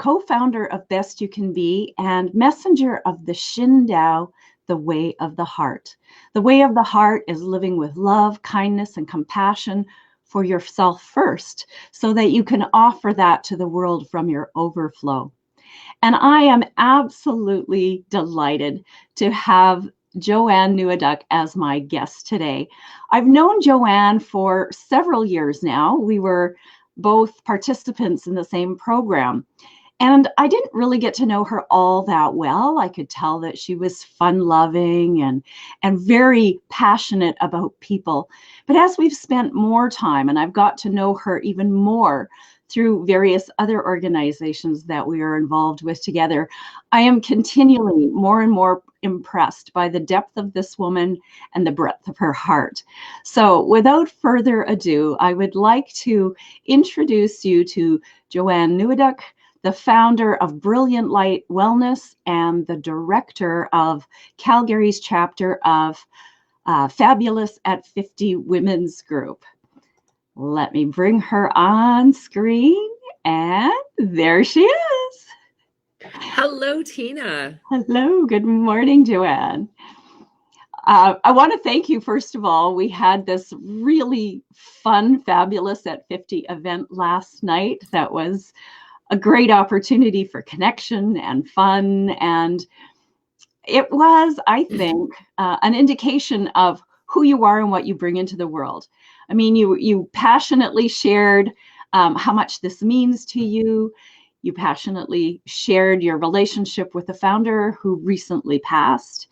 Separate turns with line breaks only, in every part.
co-founder of Best You Can Be and messenger of the Shin, the way of the heart. The way of the heart is living with love, kindness, and compassion for yourself first, so that you can offer that to the world from your overflow. And I am absolutely delighted to have Joanne Neweduk as my guest today. I've known Joanne for several years now. We were both participants in the same program. And I didn't really get to know her all that well. I could tell that she was fun-loving and very passionate about people. But as we've spent more time and I've got to know her even more through various other organizations that we are involved with together, I am continually more and more impressed by the depth of this woman and the breadth of her heart. So without further ado, I would like to introduce you to Joanne Neweduk, the founder of Brilliant Light Wellness and the director of Calgary's chapter of Fabulous at 50 Women's Group. Let me bring her on screen, and there she is.
Hello, Tina.
Hello, good morning, Joanne. I want to thank you, first of all. We had this really fun, Fabulous at 50 event last night that was a great opportunity for connection and fun. And it was, I think, an indication of who you are and what you bring into the world. I mean, you passionately shared how much this means to you. You passionately shared your relationship with the founder who recently passed.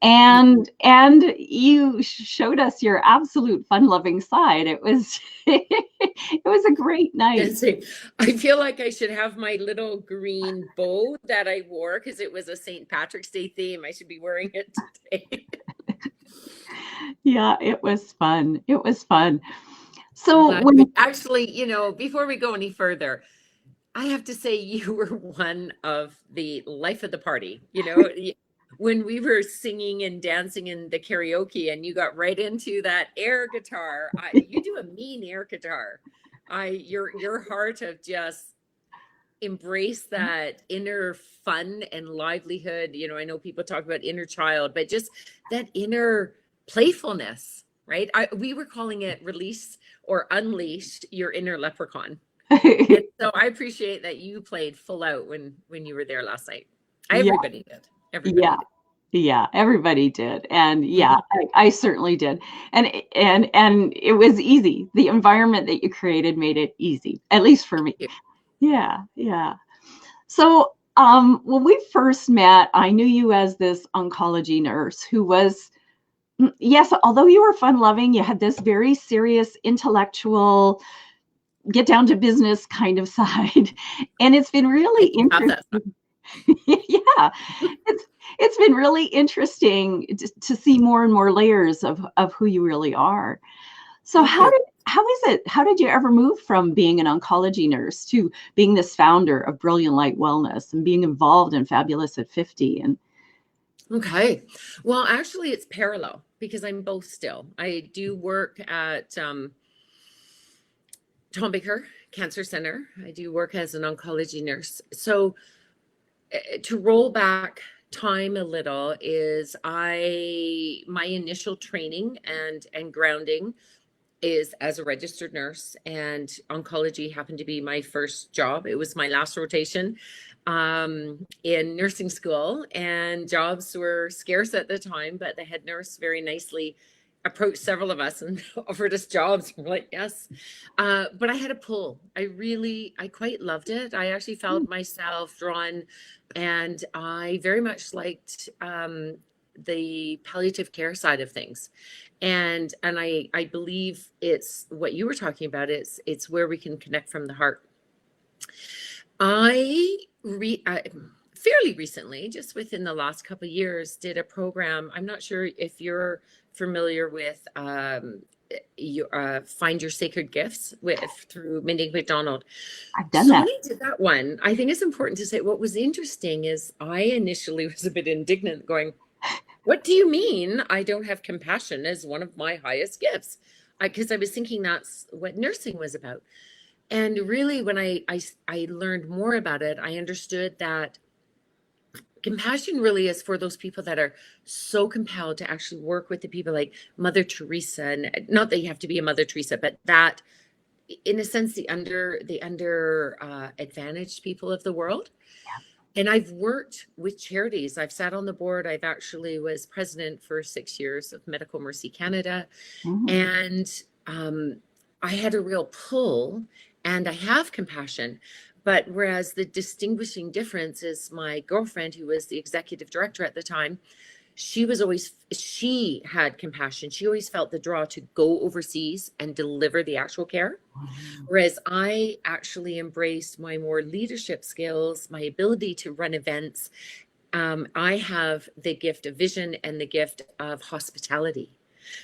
And you showed us your absolute fun-loving side. It was it was a great night.
I feel like I should have my little green bow that I wore because it was a St. Patrick's Day theme. I should be wearing it today.
Yeah, it was fun. It was fun. So when
actually, before we go any further, I have to say you were one of the life of the party. When we were singing and dancing in the karaoke and you got right into that air guitar, you do a mean air guitar. Your heart of just embrace that inner fun and livelihood. I know people talk about inner child, but just that inner playfulness, right? We were calling it release or unleash your inner leprechaun. And so I appreciate that you played full out when you were there last night. Everybody did.
Yeah, everybody did. And yeah, I certainly did. And it was easy. The environment that you created made it easy, at least for me. Yeah. So when we first met, I knew you as this oncology nurse who was, yes, although you were fun-loving, you had this very serious intellectual, get down to business kind of side. And it's been really interesting. Yeah, it's been really interesting to see more and more layers of who you really are. So how did you ever move from being an oncology nurse to being this founder of Brilliant Light Wellness and being involved in Fabulous at 50?
Okay. Well, actually it's parallel because I'm both still. I do work at Tom Baker Cancer Center. I do work as an oncology nurse. So to roll back time a little is my initial training and grounding is as a registered nurse, and oncology happened to be my first job. It was my last rotation in nursing school, and jobs were scarce at the time, but the head nurse very nicely approached several of us and offered us jobs. We're like, yes. But I had a pull. I quite loved it. I actually felt myself drawn, and I very much liked the palliative care side of things. And I believe it's what you were talking about. It's where we can connect from the heart. I fairly recently, just within the last couple of years, did a program. I'm not sure if you're familiar with Find Your Sacred Gifts through Mindy McDonald.
I've done that.
When I did that one, I think it's important to say what was interesting is I initially was a bit indignant going, what do you mean I don't have compassion as one of my highest gifts? Because I was thinking that's what nursing was about. And really, when I learned more about it, I understood that compassion really is for those people that are so compelled to actually work with the people like Mother Teresa. And not that you have to be a Mother Teresa, but that in a sense, the under advantaged people of the world. And I've worked with charities. I've sat on the board. I've actually was president for 6 years of Medical Mercy Canada.
Mhm.
And I had a real pull, and I have compassion. But whereas the distinguishing difference is my girlfriend, who was the executive director at the time, she had compassion. She always felt the draw to go overseas and deliver the actual care. Whereas I actually embraced my more leadership skills, my ability to run events. I have the gift of vision and the gift of hospitality.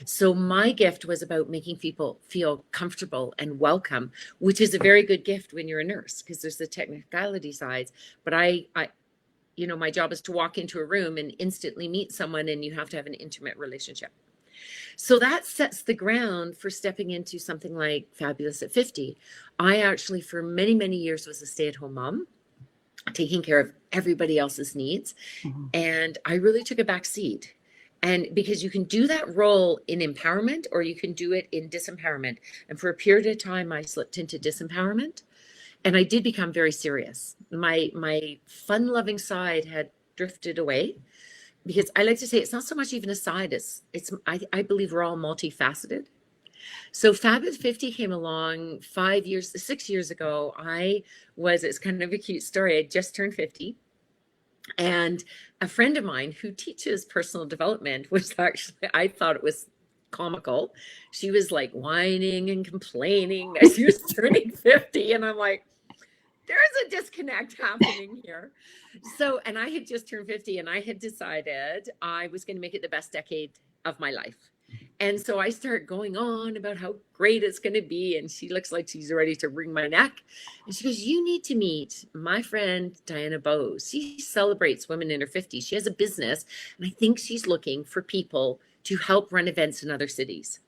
So my gift was about making people feel comfortable and welcome, which is a very good gift when you're a nurse because there's the technicality sides. But my job is to walk into a room and instantly meet someone, and you have to have an intimate relationship. So that sets the ground for stepping into something like Fabulous at 50. I actually, for many, many years, was a stay-at-home mom, taking care of everybody else's needs.
Mhm.
And I really took a back seat. And because you can do that role in empowerment or you can do it in disempowerment. And for a period of time, I slipped into disempowerment. And I did become very serious. My fun-loving side had drifted away, because I like to say it's not so much even a side, I believe we're all multifaceted. So Fab at 50 came along 6 years ago. It's kind of a cute story. I just turned 50. And a friend of mine who teaches personal development was actually, I thought it was comical. She was like whining and complaining as she was turning 50. And I'm like, there's a disconnect happening here. So, and I had just turned 50 and I had decided I was going to make it the best decade of my life. And so I start going on about how great it's going to be. And she looks like she's ready to wring my neck. And she goes, you need to meet my friend, Diana Bose. She celebrates women in her 50s. She has a business. And I think she's looking for people to help run events in other cities.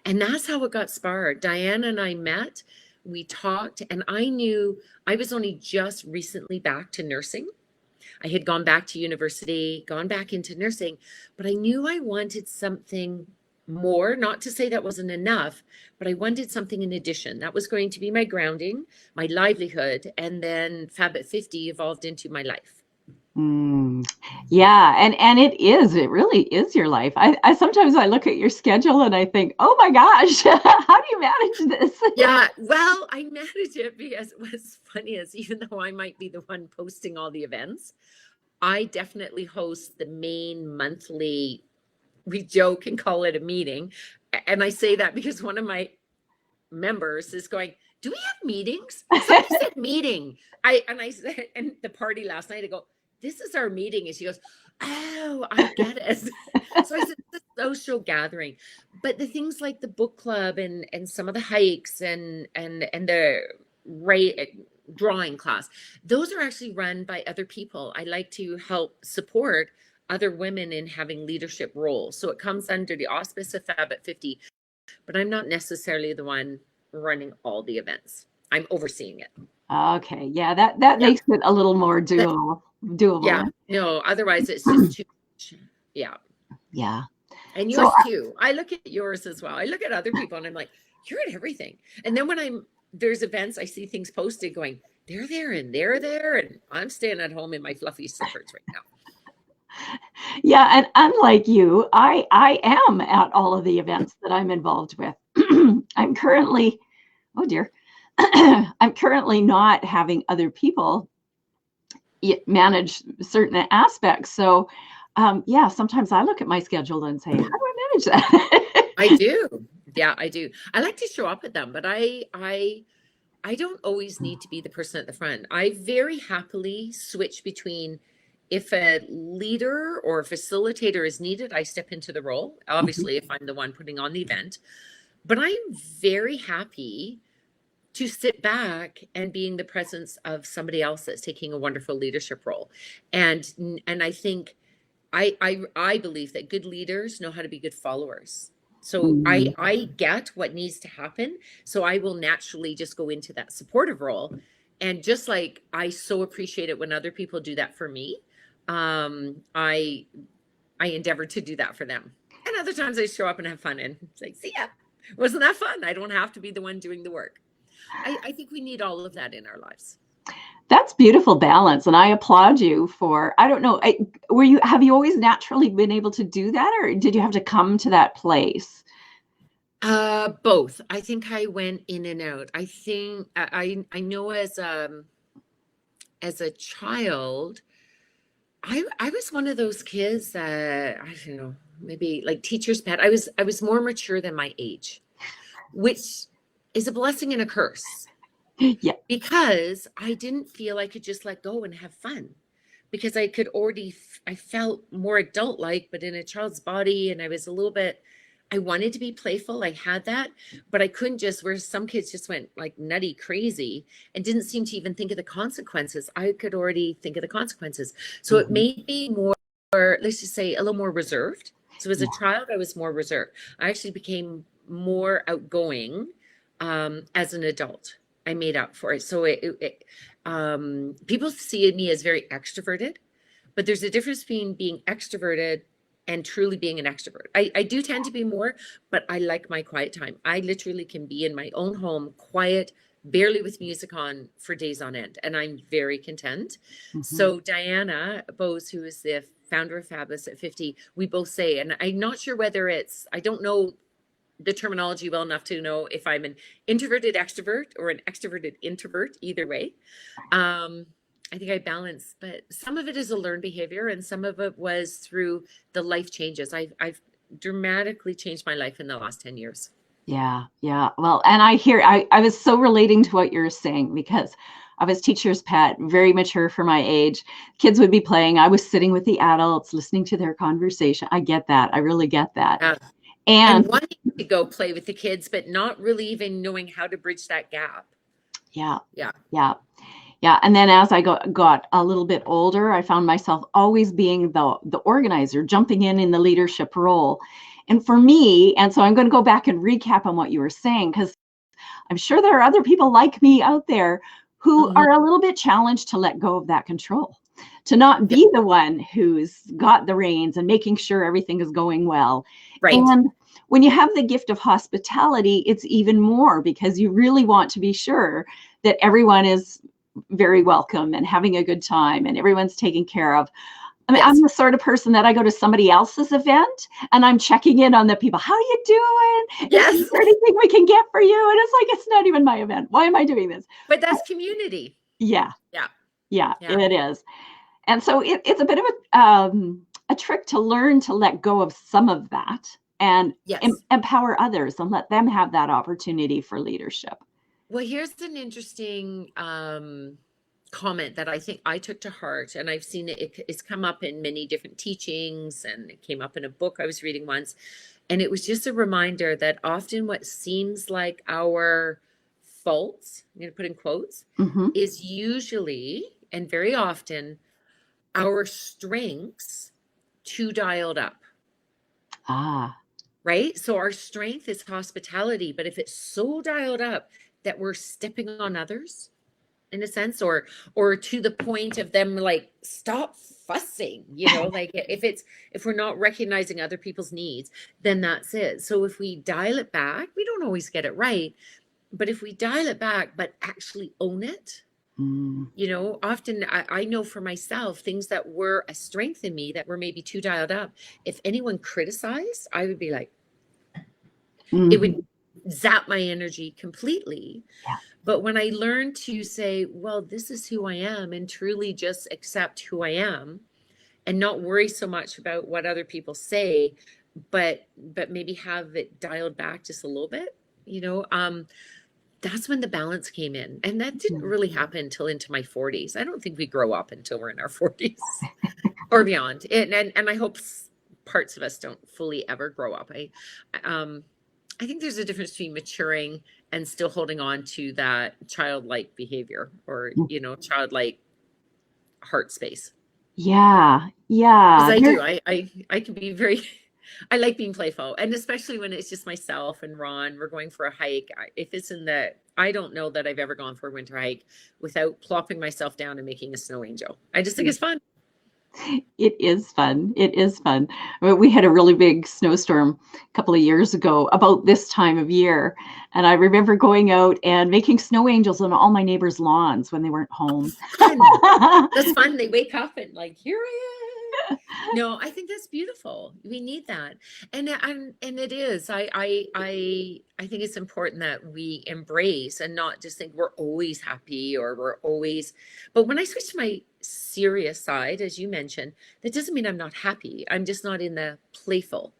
And that's how it got sparred. Diana and I met, we talked, and I knew I was only just recently back to nursing. I had gone back to university, gone back into nursing, but I knew I wanted something more. Not to say that wasn't enough, but I wanted something in addition. That was going to be my grounding, my livelihood, and then Fab at 50 evolved into my life.
Mm. Yeah, and it really is your life. I sometimes I look at your schedule and I think, oh my gosh, how do you manage this?
Yeah, well, I manage it because what's funny is even though I might be the one posting all the events, I definitely host the main monthly, we joke and call it a meeting. And I say that because one of my members is going, do we have meetings? Somebody said meeting. I said, and the party last night, I go, this is our meeting. And she goes, oh, I get it. So I said, it's a social gathering. But the things like the book club and some of the hikes and the drawing class, those are actually run by other people. I like to help support other women in having leadership roles. So it comes under the auspice of Fab at 50, but I'm not necessarily the one running all the events. I'm overseeing it.
Okay, yeah, that
Yeah.
makes it a little more
Yeah.
doable.
No, otherwise it's just too much. Yeah.
Yeah.
And
So
yours too. I look at yours as well. I look at other people and I'm like, you're at everything. And then when there's events, I see things posted going, they're there and they're there. And I'm staying at home in my fluffy slippers right now.
yeah, and unlike you, I am at all of the events that I'm involved with. I'm currently, oh dear, I'm currently not having other people manage certain aspects. So, yeah, sometimes I look at my schedule and say, how do I manage that?
I do. Yeah, I do. I like to show up at them, but I don't always need to be the person at the front. I very happily switch between, if a leader or a facilitator is needed, I step into the role. Obviously, if I'm the one putting on the event, but I'm very happy to sit back and be in the presence of somebody else that's taking a wonderful leadership role. And I think I believe that good leaders know how to be good followers. So
Mm.
I get what needs to happen. So I will naturally just go into that supportive role. And just like I so appreciate it when other people do that for me, I endeavor to do that for them. And other times I show up and have fun and it's like, see ya. Wasn't that fun? I don't have to be the one doing the work. I think we need all of that in our lives.
That's beautiful balance, and I applaud you for. I don't know. Have you always naturally been able to do that, or did you have to come to that place?
Both. I think I went in and out. I think I know as a child, I was one of those kids that I don't know, maybe like teacher's pet. I was more mature than my age, which is a blessing and a curse
Yeah.
because I didn't feel I could just let go and have fun because I could already I felt more adult like, but in a child's body, and I was a little bit. I wanted to be playful. I had that, but I couldn't just. Where some kids just went like nutty crazy and didn't seem to even think of the consequences. I could already think of the consequences, so it
Mhm.
made me more. Let's just say a little more reserved. So as a
Yeah.
child, I was more reserved. I actually became more outgoing as an adult. I made up for it. So people see me as very extroverted, but there's a difference between being extroverted and truly being an extrovert. I do tend to be more, but I like my quiet time. I literally can be in my own home, quiet, barely with music on for days on end, and I'm very content.
Mhm.
So Diana Bose, who is the founder of Fabulous at 50, we both say, and I'm not sure whether I don't know the terminology well enough to know if I'm an introverted extrovert or an extroverted introvert, either way. Um, I think I balance, but some of it is a learned behavior and some of it was through the life changes. I've dramatically changed my life in the last 10 years.
Yeah, yeah. Well, and I was so relating to what you're saying because I was teacher's pet, very mature for my age. Kids would be playing. I was sitting with the adults, listening to their conversation. I get that. I really get that.
Uh,
And
and wanting to go play with the kids, but not really even knowing how to bridge that gap.
yeah,
Yeah.
yeah. Yeah, and then as I got a little bit older, I found myself always being the organizer, jumping in the leadership role. And for me, and so I'm going to go back and recap on what you were saying, because I'm sure there are other people like me out there who
Mhm.
are a little bit challenged to let go of that control, to not
Yeah.
be the one who's got the reins and making sure everything is going well.
Right.
And when you have the gift of hospitality, it's even more because you really want to be sure that everyone is very welcome and having a good time and everyone's taken care of. I mean, I'm
Yes.
the sort of person that I go to somebody else's event and I'm checking in on the people. How are you doing? Is
Yes.
there anything we can get for you? And it's like, it's not even my event. Why am I doing this?
But that's community.
Yeah,
Yeah.
yeah,
Yeah.
it is. And so it's a bit of a trick to learn to let go of some of that and
Yes.
empower others and let them have that opportunity for leadership.
Well, here's an interesting comment that I think I took to heart, and I've seen it's come up in many different teachings, and it came up in a book I was reading once. And it was just a reminder that often what seems like our faults, I'm going to put in quotes,
Hmm.
is usually and very often our strengths too dialed up,
Ah,
right? So our strength is hospitality, but if it's so dialed up that we're stepping on others, in a sense, or to the point of them like stop fussing, like if we're not recognizing other people's needs, then that's it. So if we dial it back, we don't always get it right, but if we dial it back but actually own it,
mm,
often I know for myself things that were a strength in me that were maybe too dialed up. If anyone criticized, I would be like, it would
mhm,
zap my energy completely.
yeah,
But when I learned to say, well, this is who I am, and truly just accept who I am and not worry so much about what other people say, but maybe have it dialed back just a little bit, that's when the balance came in. And that didn't
mm,
really happen until into my 40s. I don't think we grow up until we're in our 40s or beyond. And I hope parts of us don't fully ever grow up. I think there's a difference between maturing and still holding on to that childlike behavior or,
mm.
childlike heart space.
Yeah,
Because
yeah.
I
There,
do. I can be very I like being playful, and especially when it's just myself and Ron, we're going for a hike. If it's in the, I don't know that I've ever gone for a winter hike without plopping myself down and making a snow angel. I just think it's fun.
It is fun. It is fun. We had a really big snowstorm a couple of years ago about this time of year. And I remember going out and making snow angels on all my neighbors' lawns when they weren't home.
Fun. That's fun. They wake up and like, here I am. No, I think that's beautiful. We need that. And it is. I think it's important that we embrace and not just think we're always happy or we're always, but when I switch to my serious side, as you mentioned, that doesn't mean I'm not happy. I'm just not in the playful.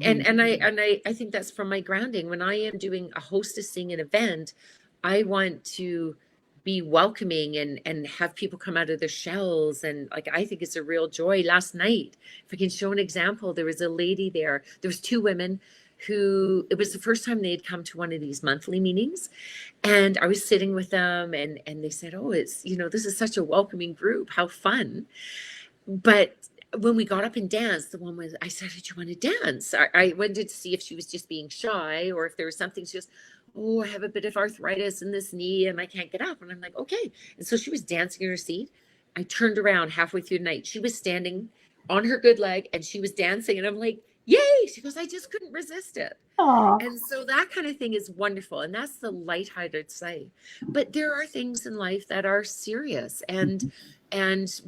And I think that's from my grounding. When I am doing a hostessing an event, I want to be welcoming and have people come out of their shells, and like I think it's a real joy. Last night, if I can show an example, there was a lady there. There was two women who, it was the first time they had come to one of these monthly meetings, and I was sitting with them, and they said, "Oh, it's, this is such a welcoming group. How fun." But when we got up and danced, the one was, I said, "Did you want to dance?" I wanted to see if she was just being shy or if there was something. She goes, "Oh, I have a bit of arthritis in this knee and I can't get up." And I'm like, "Okay." And so she was dancing in her seat. I turned around halfway through the night. She was standing on her good leg and she was dancing. And I'm like, "Yay." She goes, "I just couldn't resist it."
Oh,
And so that kind of thing is wonderful. And that's the lighthearted side. But there are things in life that are serious. And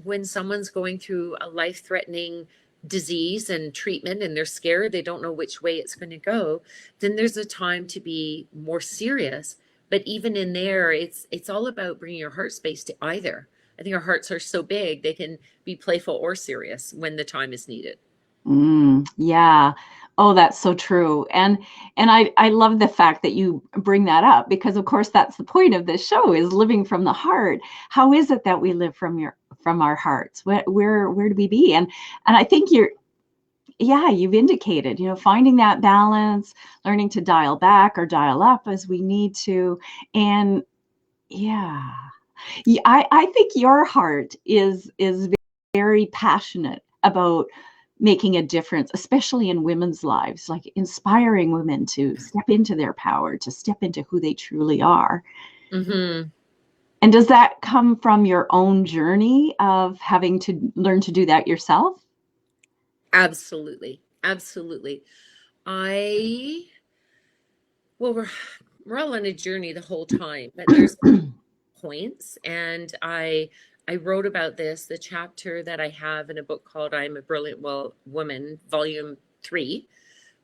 when someone's going through a life-threatening disease and treatment and they're scared, they don't know which way it's going to go, then there's a time to be more serious. But even in there, it's all about bringing your heart space to either. I think our hearts are so big, they can be playful or serious when the time is needed.
yeah. Oh, that's so true. And I love the fact that you bring that up because of course that's the point of this show is living from the heart. How is it that we live from our hearts? Where do we be? And I think you've indicated, finding that balance, learning to dial back or dial up as we need to. And yeah. Yeah, I think your heart is very passionate about making a difference, especially in women's lives, like inspiring women to step into their power, to step into who they truly are.
Mm-hmm.
And does that come from your own journey of having to learn to do that yourself?
Absolutely. Absolutely. I, well, we're all on a journey the whole time, but there's points. And I wrote about this, the chapter that I have in a book called I'm a Brilliant Woman, Volume 3,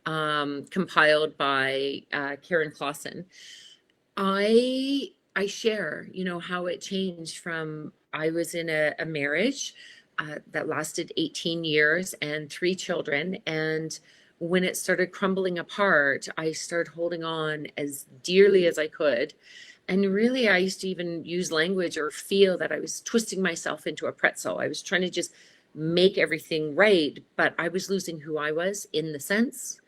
compiled by Karen Clausen. I share, how it changed from, I was in a marriage that lasted 18 years and 3 children. And when it started crumbling apart, I started holding on as dearly as I could. And really, I used to even use language or feel that I was twisting myself into a pretzel. I was trying to just make everything right, but I was losing who I was in the sense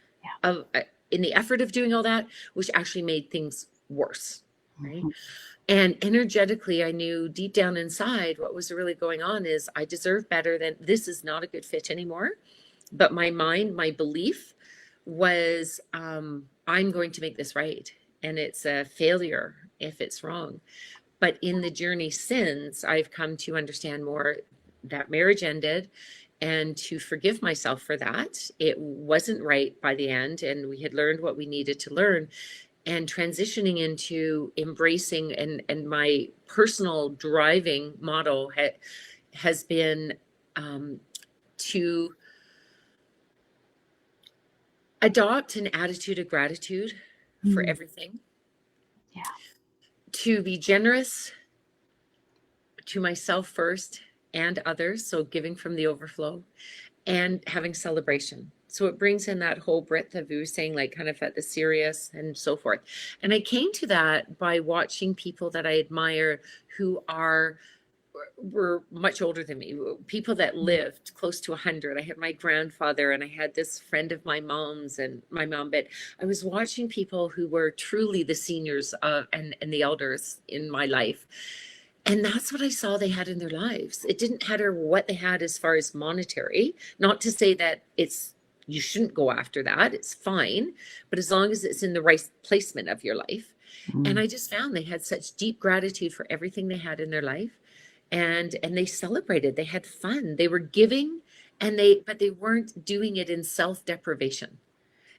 of, in the effort of doing all that, which actually made things worse. Right.
Mhm.
And energetically, I knew deep down inside what was really going on is I deserve better than this is not a good fit anymore. But my mind, my belief was I'm going to make this right. And it's a failure if it's wrong. But in the journey since, I've come to understand more that marriage ended and to forgive myself for that. It wasn't right by the end, and we had learned what we needed to learn. And transitioning into embracing and my personal driving model has been to adopt an attitude of gratitude for everything.
Yeah.
To be generous to myself first and others, so giving from the overflow, and having celebration. So it brings in that whole breadth of, you were saying, like kind of at the serious and so forth. And I came to that by watching people that I admire who were much older than me, people that lived close to 100. I had my grandfather and I had this friend of my mom's and my mom, but I was watching people who were truly the seniors and the elders in my life. And that's what I saw they had in their lives. It didn't matter what they had as far as monetary, not to say that it's you shouldn't go after that. It's fine. But as long as it's in the right placement of your life. And
Mm.
I just found they had such deep gratitude for everything they had in their life. And they celebrated, they had fun, they were giving, but they weren't doing it in self-deprivation.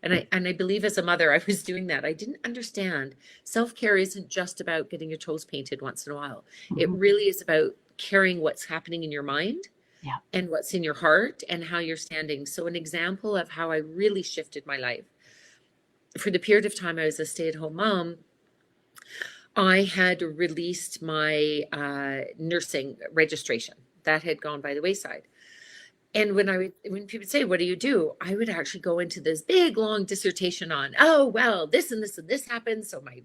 And I believe as a mother, I was doing that. I didn't understand self-care isn't just about getting your toes painted once in a while. It
Mhm.
really is about caring what's happening in your mind
Yeah.
and what's in your heart and how you're standing. So an example of how I really shifted my life. For the period of time I was a stay-at-home mom, I had released my nursing registration. That had gone by the wayside. And when people would say, "What do you do?" I would actually go into this big long dissertation on, "Oh, well, this and this and this happened, so my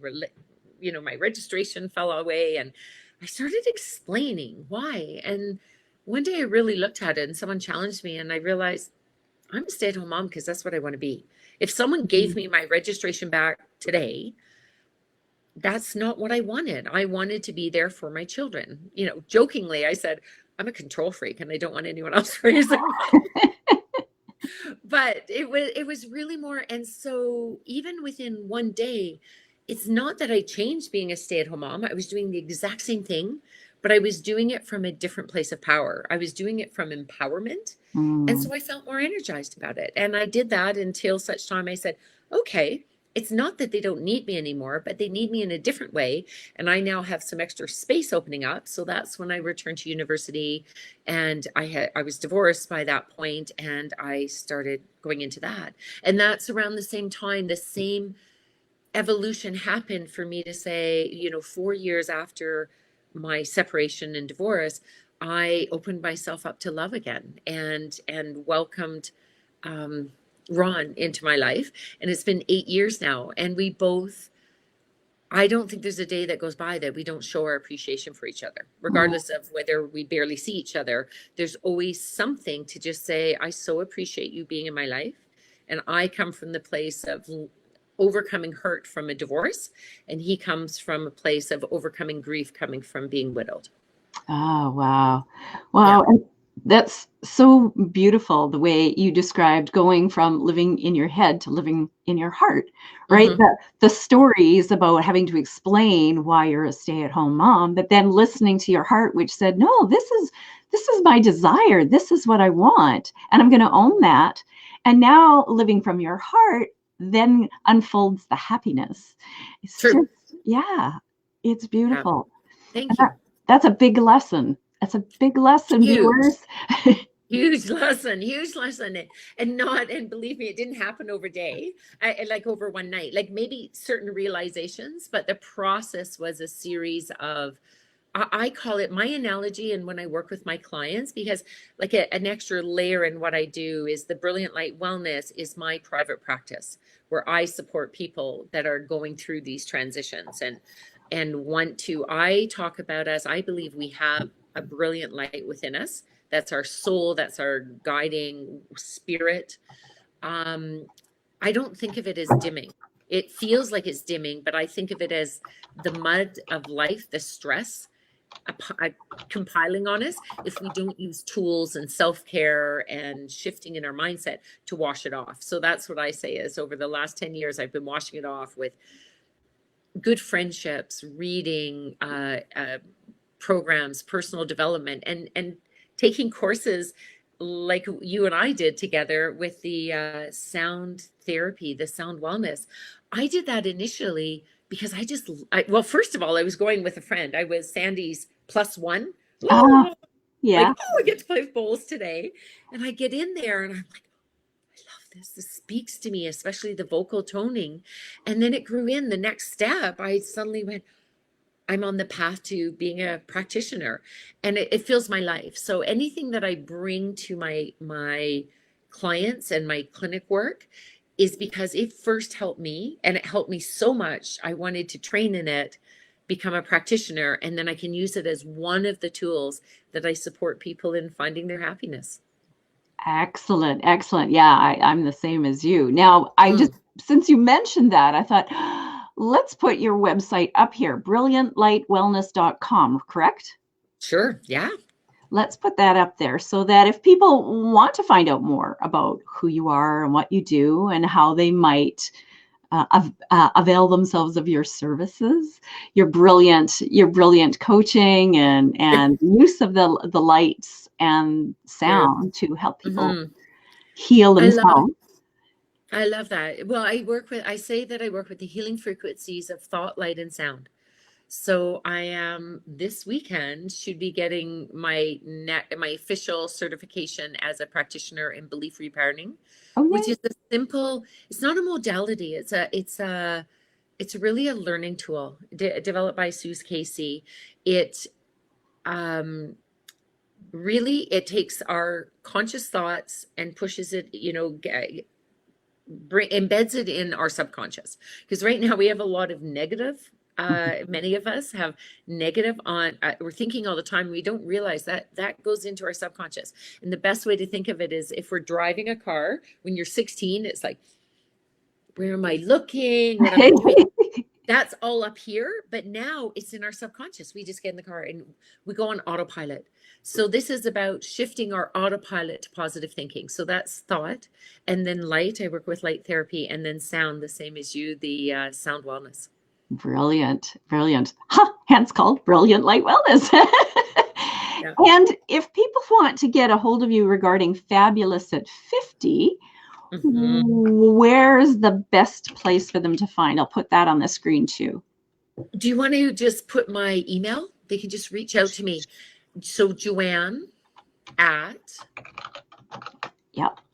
registration fell away." And I started explaining why. And one day I really looked at it and someone challenged me, and I realized I'm a stay-at-home mom because that's what I want to be. If someone gave
Mhm.
me my registration back today, that's not what I wanted. I wanted to be there for my children. Jokingly, I said, I'm a control freak and I don't want anyone else raising them. But it was really more. And so even within one day, it's not that I changed being a stay-at-home mom. I was doing the exact same thing, but I was doing it from a different place of power. I was doing it from empowerment. And
Mm.
so I felt more energized about it. And I did that until such time I said, okay, it's not that they don't need me anymore, but they need me in a different way. And I now have some extra space opening up. So that's when I returned to university, and I was divorced by that point, and I started going into that. And that's around the same time, the same evolution happened for me to say, 4 years after my separation and divorce, I opened myself up to love again and welcomed um, Ron into my life. And it's been 8 years now. And I don't think there's a day that goes by that we don't show our appreciation for each other,
Mm.
regardless of whether we barely see each other. There's always something to just say, I so appreciate you being in my life. And I come from the place of overcoming hurt from a divorce, and he comes from a place of overcoming grief coming from being widowed.
Oh, wow.
Yeah.
Wow. And that's so beautiful the way you described going from living in your head to living in your heart, right?
Mm-hmm.
The stories about having to explain why you're a stay-at-home mom, but then listening to your heart, which said, no, this is my desire. This is what I want. And I'm going to own that. And now living from your heart then unfolds the happiness. It's
True.
just, yeah, it's
Yeah.
beautiful. And
Thank you.
that's a big lesson. That's a big lesson,
Huge.
viewers.
Huge lesson. And believe me, it didn't happen over day, like over one night, like maybe certain realizations, but the process was a series of, I call it my analogy. And when I work with my clients, because like an extra layer in what I do is the Brilliant Light Wellness is my private practice where I support people that are going through these transitions I talk about, as I believe we have a brilliant light within us. That's our soul. That's our guiding spirit. Um, I don't think of it as dimming. It feels like it's dimming, but I think of it as the mud of life, the stress compiling on us if we don't use tools and self-care and shifting in our mindset to wash it off. So that's what I say is over the last 10 years, I've been washing it off with good friendships, reading, programs, personal development, and taking courses like you and I did together with the sound therapy, the sound wellness. I did that initially because well, first of all, I was going with a friend. I was Sandy's plus one.
Ah,
Like,
yeah.
oh, I get to play bowls today. And I get in there and I'm like, I love this. This speaks to me, especially the vocal toning. And then it grew in the next step. I suddenly went, I'm on the path to being a practitioner, and it fills my life. So anything that I bring to my clients and my clinic work is because it first helped me, and it helped me so much. I wanted to train in it, become a practitioner, and then I can use it as one of the tools that I support people in finding their happiness.
Excellent. Excellent. Yeah, I'm the same as you. Now, since you mentioned that, I thought, let's put your website up here, brilliantlightwellness.com, correct?
Sure. Yeah.
let's put that up there so that if people want to find out more about who you are and what you do and how they might avail themselves of your services, your brilliant coaching and use of the lights and sound to help people heal
I love
themselves.
I love that. Well, I say that I work with the healing frequencies of thought, light, and sound. So I am this weekend should be getting my official certification as a practitioner in belief reparenting,
Oh,
which
yay.
is a simple, it's not a modality. It's really a learning tool developed by Suze Casey. It really, it takes our conscious thoughts and pushes it, embeds it in our subconscious. Because right now we have a lot of negative. Many of us have negative on. We're thinking all the time. We don't realize that goes into our subconscious. And the best way to think of it is if we're driving a car when you're 16, it's like, where am I looking? What am I doing? That's all up here, but now it's in our subconscious. We just get in the car and we go on autopilot. So this is about shifting our autopilot to positive thinking. So that's thought, and then light. I work with light therapy, and then sound, the same as you, the sound wellness.
Brilliant. Hence called Brilliant Light Wellness.
Yeah.
And if people want to get a hold of you regarding Fabulous at 50, where's the best place for them to find? I'll put that on the screen too.
Do you want to just put my email? They can just reach out to me. So Joanne at,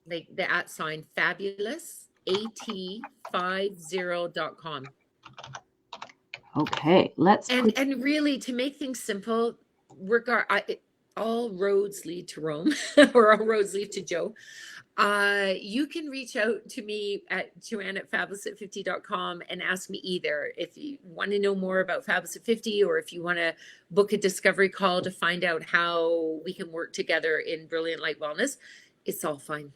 like the @ fabulous at50.com.
Okay,
and really, to make things simple, all roads lead to Rome, or all roads lead to Joe. You can reach out to me at joanne@fabulous@50.com and ask me either if you want to know more about Fabulous at 50, or if you want to book a discovery call to find out how we can work together in Brilliant Light Wellness. It's all fine.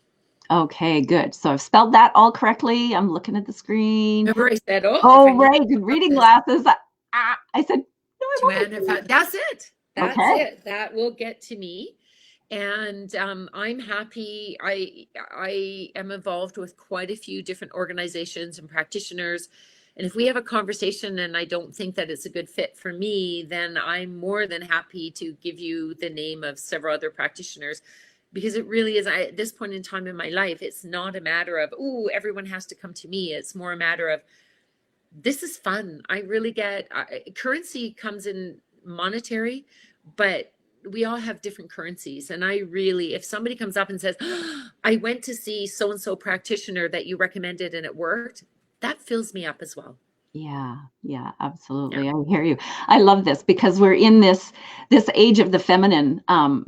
Okay, good. So I've spelled that all correctly. I'm looking at the screen.
Remember I said,
right, reading glasses. I said, no,
Joanne, that's it. That's
okay.
it. That will get to me. And I'm happy. I am involved with quite a few different organizations and practitioners. And if we have a conversation and I don't think that it's a good fit for me, then I'm more than happy to give you the name of several other practitioners, because it really is, at this point in time in my life, it's not a matter of, oh, everyone has to come to me. It's more a matter of, this is fun. I really get, currency comes in monetary, but we all have different currencies. And I really, if somebody comes up and says, I went to see so-and-so practitioner that you recommended and it worked, that fills me up as well.
Yeah, absolutely. I hear you. I love this because we're in this age of the feminine,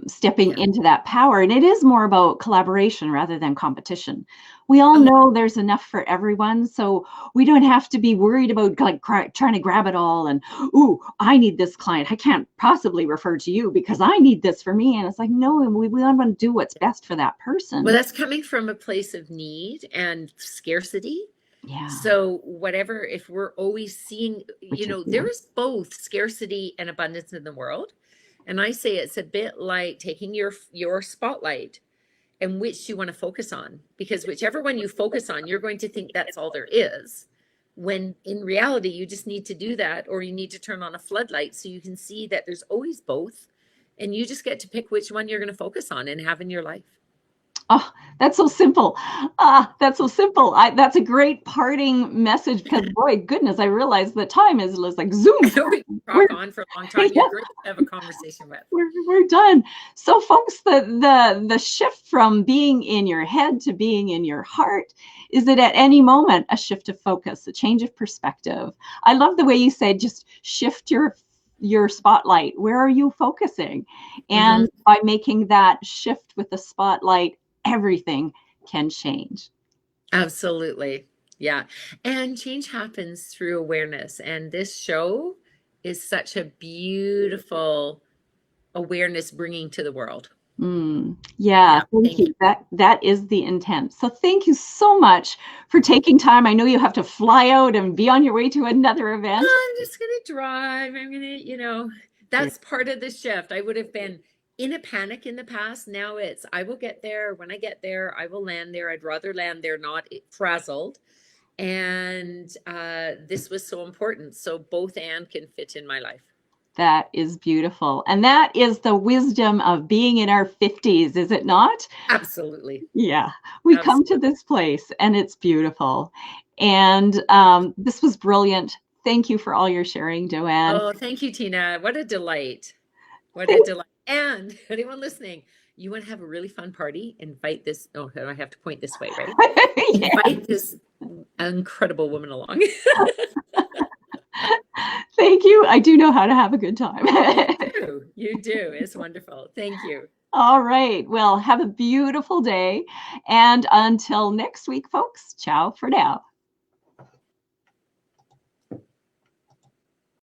stepping into that power. And it is more about collaboration rather than competition. We all know there's enough for everyone. So we don't have to be worried about like trying to grab it all. And, ooh, I need this client. I can't possibly refer to you because I need this for me. And it's like, no, we want to do what's best for that person.
Well, that's coming from a place of need and scarcity.
Yeah.
So whatever, if we're always seeing, there is both scarcity and abundance in the world. And I say it's a bit like taking your spotlight and which you want to focus on, because whichever one you focus on, you're going to think that's all there is. When in reality, you just need to do that, or you need to turn on a floodlight so you can see that there's always both. And you just get to pick which one you're going to focus on and have in your life.
Oh, that's so simple. That's so simple. That's a great parting message because, boy, goodness, I realize the time is like zoom.
We can talk on for a long time. You're great to have a conversation with.
We're done. So, folks, the shift from being in your head to being in your heart is that at any moment a shift of focus, a change of perspective. I love the way you said just shift your spotlight. Where are you focusing? And by making that shift with the spotlight, everything can change.
Absolutely. Yeah. And change happens through awareness. And this show is such a beautiful awareness bringing to the world.
Yeah, thank you. That is the intent. So thank you so much for taking time. I know you have to fly out and be on your way to another event.
I'm just going to drive. I'm going to, that's part of the shift. I would have been in a panic in the past. Now it's, I will get there. When I get there, I will land there. I'd rather land there, not frazzled. And this was so important. So both and can fit in my life.
That is beautiful. And that is the wisdom of being in our 50s, is it not?
Absolutely.
Yeah, we come to
Absolutely.
this place and it's beautiful. And this was brilliant. Thank you for all your sharing, Joanne.
Oh, thank you, Tina. What a delight. What a
Thank-
delight. And anyone listening, you want to have a really fun party, invite this. Oh, I have to point this way, right?
Yeah,
Invite this incredible woman along.
thank you. I do know how to have a good time.
You do. You do. It's wonderful. Thank you.
All right. Well, have a beautiful day. And until next week, folks, ciao for now.